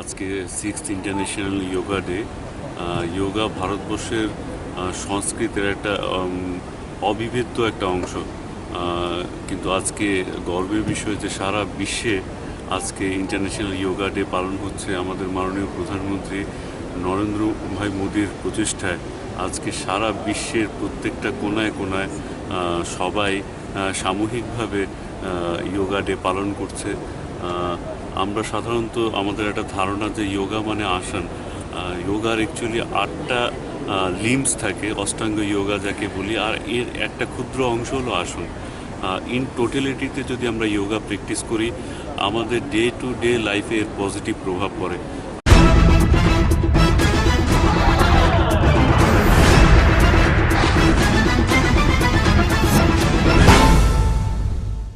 আজকে 6th international yoga day. Yoga ভারতবর্ষের সংস্কৃতির একটা অবিভেদ্য একটা অংশ, কিন্তু আজকে গর্বের বিষয় যে সারা বিশ্বে আজকে ইন্টারন্যাশনাল যোগা ডে পালন হচ্ছে। আমাদের মাননীয় প্রধানমন্ত্রী নরেন্দ্র ভাই মোদীর প্রচেষ্টায় আজকে সারা বিশ্বের প্রত্যেকটা কোনায় কোনায় সবাই সামূহিকভাবে যোগা ডে পালন করছে। আমরা সাধারণত আমাদের একটা ধারণা যে যোগা মানে আসন। যোগার অ্যাকচুয়ালি 8টা লিম্বস থাকে, অষ্টাঙ্গ যোগা যাকে বলি, আর এর একটা ক্ষুদ্র অংশ হলো আসন। ইন টোটালিটিতে যদি আমরা যোগা প্র্যাকটিস করি, আমাদের ডে টু ডে লাইফে এর পজিটিভ প্রভাব পড়ে।